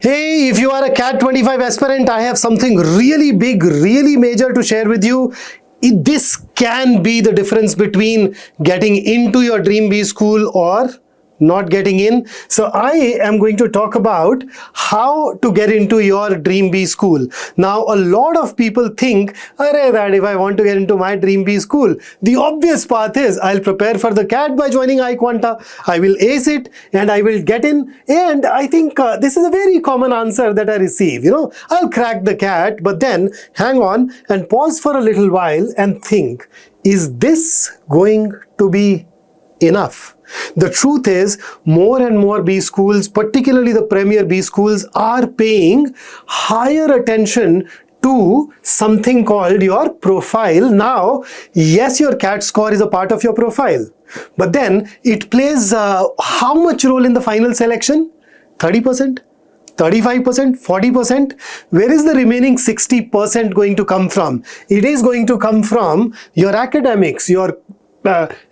Hey, if you are a CAT 25 aspirant, I have something really big, really major to share with you. This can be the difference between getting into your dream B school or not getting in. So I am going to talk about how to get into your dream B school. Now, a lot of people think, that if I want to get into my dream B school, the obvious path is I'll prepare for the CAT by joining iQuanta. I will ace it and I will get in. And I think this is a very common answer that I receive. I'll crack the CAT, but then hang on and pause for a little while and think, is this going to be enough? The truth is, more and more B schools, particularly the premier B schools, are paying higher attention to something called your profile. Now, yes, your CAT score is a part of your profile, but then it plays how much role in the final selection? 30%? 35%, 40%, where is the remaining 60% going to come from? It is going to come from your academics, your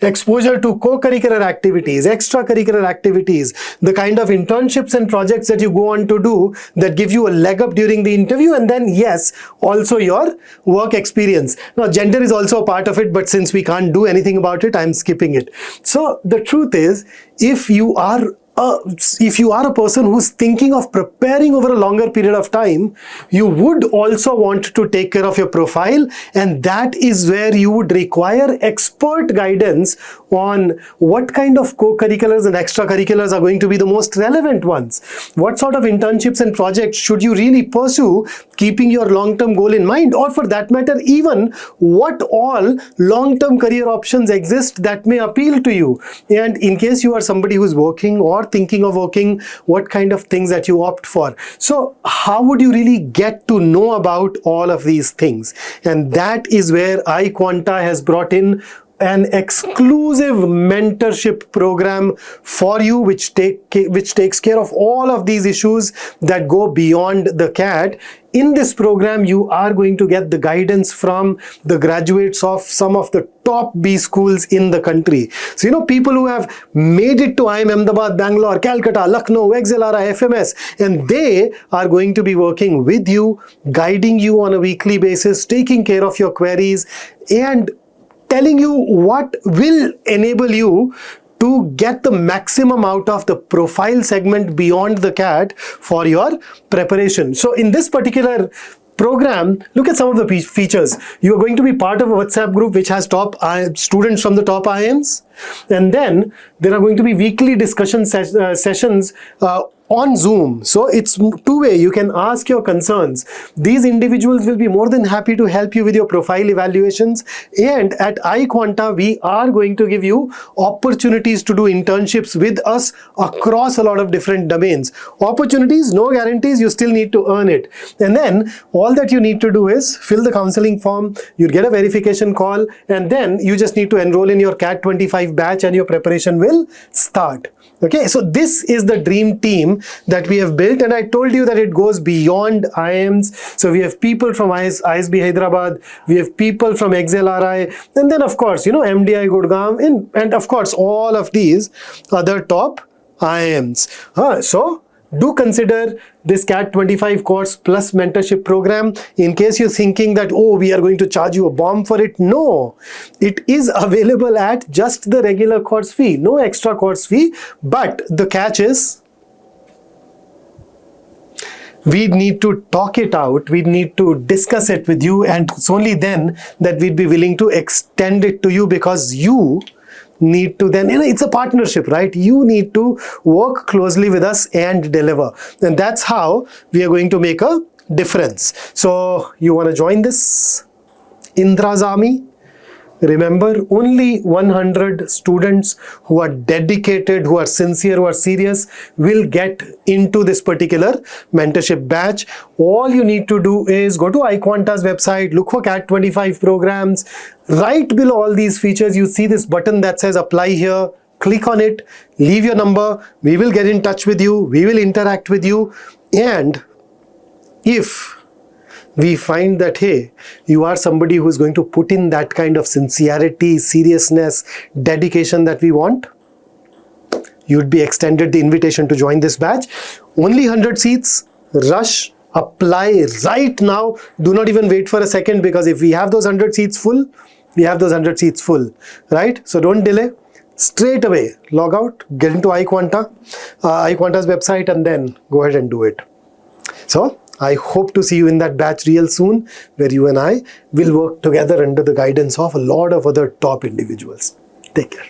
exposure to co-curricular activities, extracurricular activities, the kind of internships and projects that you go on to do that give you a leg up during the interview, and then yes, also your work experience. Now, gender is also a part of it, but since we can't do anything about it, I'm skipping it. So the truth is, if you are a person who's thinking of preparing over a longer period of time, you would also want to take care of your profile, and that is where you would require expert guidance on what kind of co-curriculars and extracurriculars are going to be the most relevant ones. What sort of internships and projects should you really pursue, keeping your long-term goal in mind, or for that matter, even what all long-term career options exist that may appeal to you. And in case you are somebody who's working or thinking of working, what kind of things that you opt for. So how would you really get to know about all of these things? And that is where iQuanta has brought in an exclusive mentorship program for you, which takes care of all of these issues that go beyond the CAT. In this program, you are going to get the guidance from the graduates of some of the top B schools in the country. So, people who have made it to IIM Ahmedabad, Bangalore, Calcutta, Lucknow, XLRI, FMS, and they are going to be working with you, guiding you on a weekly basis, taking care of your queries, and telling you what will enable you to get the maximum out of the profile segment beyond the CAT for your preparation. So in this particular program, look at some of the features. You are going to be part of a WhatsApp group which has top students from the top IIMs, and then there are going to be weekly discussion sessions on Zoom. So it's two-way. You can ask your concerns. These individuals will be more than happy to help you with your profile evaluations. And at iQuanta, we are going to give you opportunities to do internships with us across a lot of different domains. Opportunities, no guarantees, you still need to earn it. And then all that you need to do is fill the counseling form, you get a verification call, and then you just need to enroll in your CAT 25 batch and your preparation will start. Okay, so this is the dream team that we have built, and I told you that it goes beyond IIMs. So we have people from ISB Hyderabad, we have people from XLRI, and then of course, MDI Gurgaon, and of course all of these other top IIMs. So do consider this CAT 25 course plus mentorship program. In case you're thinking that, we are going to charge you a bomb for it. No, it is available at just the regular course fee, no extra course fee. But the catch is, we need to talk it out, we need to discuss it with you, and it's only then that we'd be willing to extend it to you, because you need to then, it's a partnership, right? You need to work closely with us and deliver. And that's how we are going to make a difference. So you want to join this Indra's army? Remember, only 100 students who are dedicated, who are sincere, who are serious will get into this particular mentorship batch. All you need to do is go to iQuanta's website, look for CAT 25 programs. Right below all these features, you see this button that says apply here. Click on it, leave your number. We will get in touch with you. We will interact with you. And if we find that, hey, you are somebody who is going to put in that kind of sincerity, seriousness, dedication that we want, you'd be extended the invitation to join this batch. Only 100 seats, rush, apply right now. Do not even wait for a second, because if we have those 100 seats full, we have those 100 seats full, right? So don't delay. Straight away, log out, get into iQuanta, iQuanta's website, and then go ahead and do it. So I hope to see you in that batch real soon, where you and I will work together under the guidance of a lot of other top individuals. Take care.